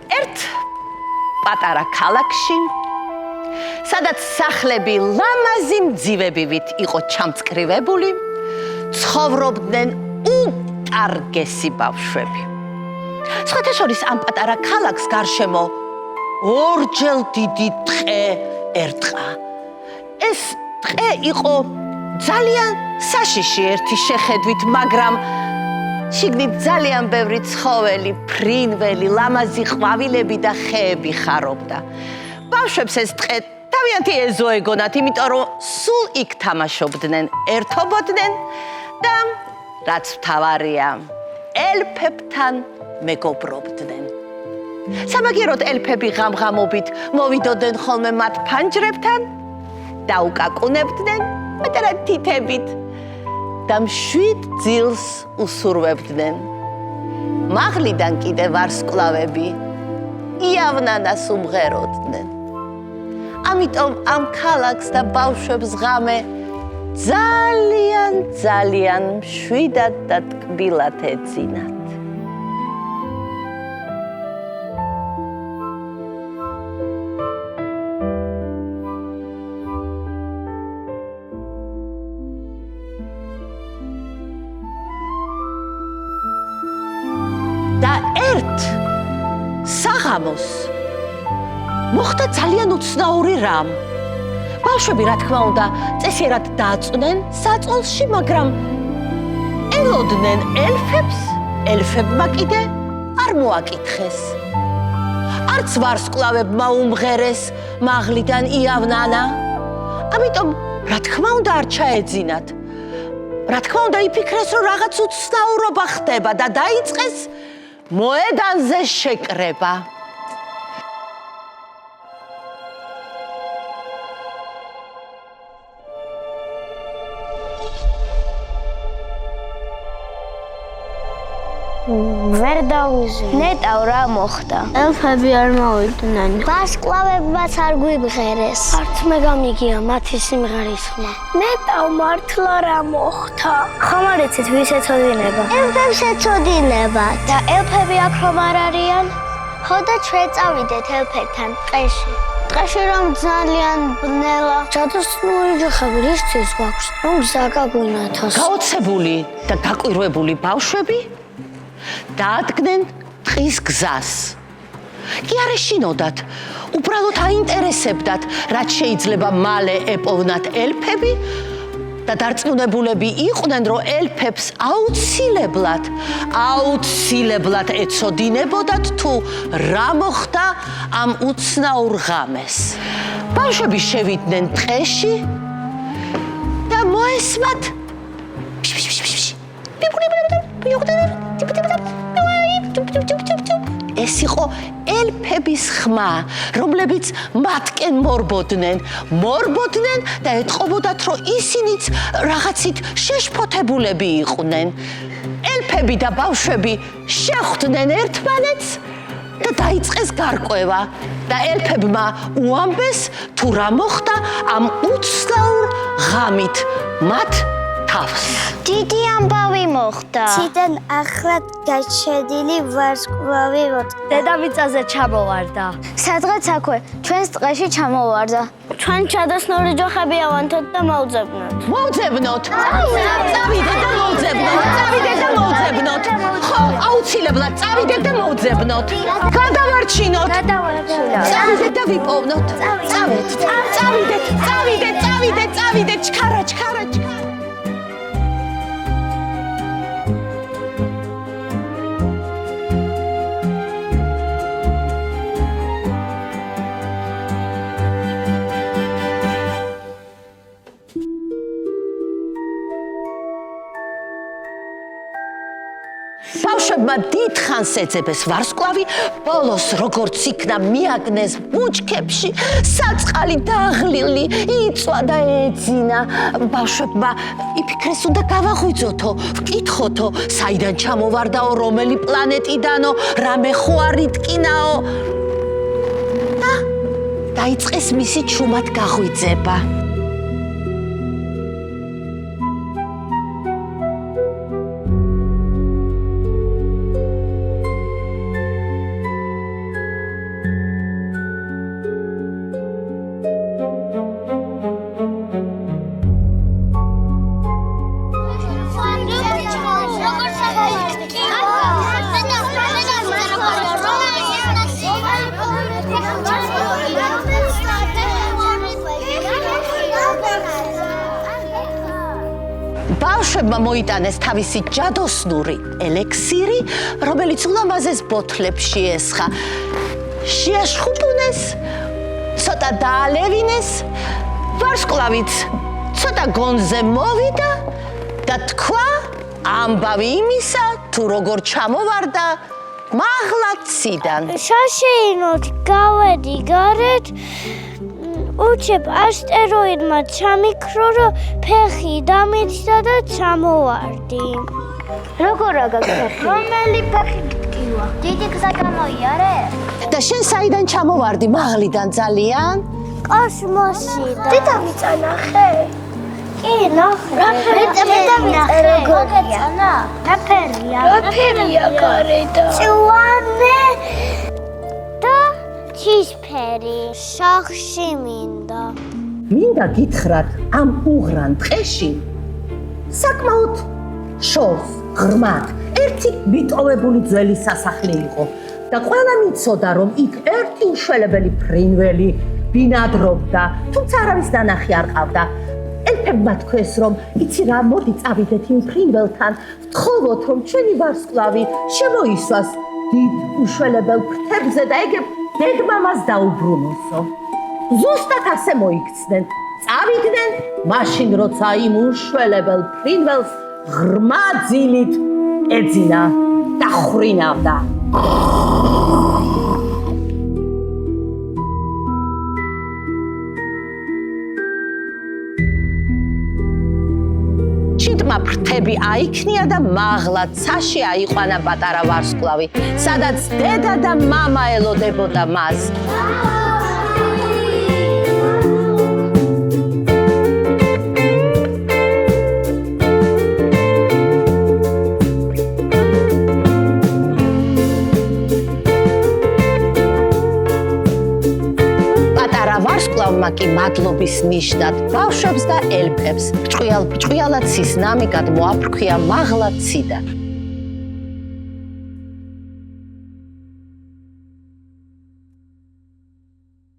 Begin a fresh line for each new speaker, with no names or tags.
ერთ პატარა ქალაქში, სადაც სახლები ლამაზი მძივებივით იყო ჩამწკრივებული, ცხოვრობდნენ უკარგესი ბავშვები. სხვათა შორის ამ პატარა ქალაქს გარშემო ორჯერ დიდი ტყე ერტყა. ეს ტყე იყო ძალიან საშიში ერთი შეხედვით, მაგრამ შიგნით ძალიან ბევრი ცხოველი, ფრინველი, ლამაზი ყვავილები და ხეები ხარობდა. ბავშვებს ეს ტყე თავიანთი ეზო ეგონათ, იმიტომ რომ სულ იქ თამაშობდნენ, ერთობოდნენ და რაც მთავარია, ელფებთან მეგობრობდნენ. სამაგიეროდ ელფები ღამღამობით მოვიდოდნენ ხოლმე მათ ფანჯრებთან, დაუკაკუნებდნენ პატარა თითებით და მშვიდ ძილს უსურვებდნენ. მაღლიდან კიდე ვარსკვლავები იავნანას უმღეროდნენ. ამიტომ ამ ქალაქს და ბავშვებს ღამე ძალიან მშვიდად და ტკბილად ეძინათ. და ერთ საღამოს მოხდა ძალიან უცნაური რამ. ბავშვები, რა თქმა უნდა, წესიერად დააწვნენ საწყალში, მაგრამ ელოდნენ ელფებს, ელფებმა კიდე არ მოაკითხეს. არც ვარსკვლავებმა უმღერეს მაღლიდან იავნანა, ამიტომ რა თქმა უნდა არ ჩაეძინათ. რა თქმა უნდა იფიქრეს, რომ რაღაც უცნაურობა ხდება და დაიწყეს მოედანზე შეკრება.
ვერ დავიზი. ნეტავ რა მოხდა? ელფები არ მოვიდნენ. ვარსკვლავებმაც არ გვიმღერეს. არც მე გამიგია მათი სიმღერის ხმა. ნეტავ მართლა რა მოხდა? ხომ არ იცით ვის ეცოდინება? ელფებს ეცოდინებათ. და ელფები აქ რომ არ არიან? ხო და ჩვენ წავიდეთ ელფებთან ტყეში. ტყეში რომ ძალიან ბნელა. ჯადოსნური ჯოხები რისთვის გვაქვს? რომ გზა გაგვინათოს.
გაოცებული და გაკვირვებული ბავშვები დაადგნენ ტყის გზას. კი არ ეშინოდათ, უბრალოდ აინტერესებდათ, რაც შეიძლება მალე ეპოვნათ ელფები და დარწმუნებულები იყვნენ, რომ ელფებს აუცილებლად ეცოდინებოდათ თუ რა მოხდა ამ უცნაურ ღამეს. ბავშვები შევიდნენ ტყეში და მოესმათ ეს იყო ელფების ხმა, რომლებიც მათკენ მორბოდნენ და ეტყობოდათ, რომ ისინიც რაღაცით შეშფოთებულები იყვნენ. ელფები და ბავშვები შეხვდნენ ერთმანეთს და დაიწყეს გარკვევა და ელფებმა უამბეს, თუ რა მოხდა ამ უცნაურ ღამით მათ თავს.
დიდი ამბავი მოხდა. ციდან ახლად გაჩენილი ვარსკვლავი დედამიწაზე ჩამოვარდა. სადღაც აქვე ჩვენს ტყეში ჩამოვარდა. ჩვენ ჩადოსნური ჯოხები ავანთოთ და მოვძებნოთ.
მოვძებნოთ. წავიდეთ და მოვძებნოთ. ხო, აუცილებლად წავიდეთ და მოვძებნოთ. გადავარჩინოთ. წავიდეთ და ვიპოვნოთ. წავიდეთ. ჩქარა. ბავშვებმა დიდხანს ეძებეს ვარსკვლავი, ბოლოს როგორც იქნა მიაგნეს ბუჩქებში, საწყალი დაღლილი იწვა და ეძინა. ბავშვებმა იფიქრეს, უნდა გავაღვიძოთო, ვკითხოთო, საიდან ჩამოვარდაო, რომელი პლანეტიდანო, რამე ხო არ იტკინაო. და დაიწყეს მისი ჩუმად გაღვიძება. ბავშვებმა მოიტანეს თავისი ჯადოსნური ელექსირი, რომელიც ულამაზეს ბოთლებში ესხა. შეაშხუპუნეს, ცოტა დაალევინეს, ვარსკვლავიც ცოტა გონზე მოვიდა და თქვა ამბავი იმისა, თუ როგორ ჩამოვარდა მაღლაციდან.
შაშეინოთ გავედი გარეთ, უჩებ ასტეროიდმა ჩამიქრო, რომ ფეხი დამიცდა და ჩამოვარდი. როგორ აგაკ ფეხი? რომელი ფეხი გტკივა? დიდი გზა გამოიარე?
და შენ საიდან ჩამოვარდი მაღლიდან ძალიან?
კოსმოსიდან. დედამიწა ნახე? კი, ნახე. დედამიწა როგორია? რა ფერია? რა ფერია გარედან? წვანე და ცისფერი. შახში მინდა.
მინდა გითხრათ, ამ უღრან ტყეში საკმაოდ შორს, ღრმად, ერთი მიტოვებული ძველი სასახლე იყო და ყველამ იცოდა, რომ იქ ერთი უშველებელი ფრინველი ბინადრობდა, თუმცა არავის ნანახი არ ყავდა. ელფებმა თქვეს, რომ იცი რა, მოდი წავიდეთ იმ ფრინველთან, ვთხოვოთ, რომ ჩვენი ვარსკვლავი შემოისვას დიდ უშველებელ ფრთებზე და ეგ დედმამას დაუბრუნოსო. ზუსტად ასე მოიქცნენ. წავიდნენ, მაშინ როცა იმ უშველებელ ფრინველს ღრმა ძილით ეძინა და ხრინავდა. ჩიტმა ფრთები აიქნია და მაღლა ცაში აიყვანა პატარა ვარსკვლავი, სადაც დედა და მამა ელოდებოდა მას. ვარსკვლავმა კი მადლობის ნიშნად ბავშვებს და ელფებს ბრჭყიალად ცის ნამი გადმოაფრქვია მაღლა ციდან.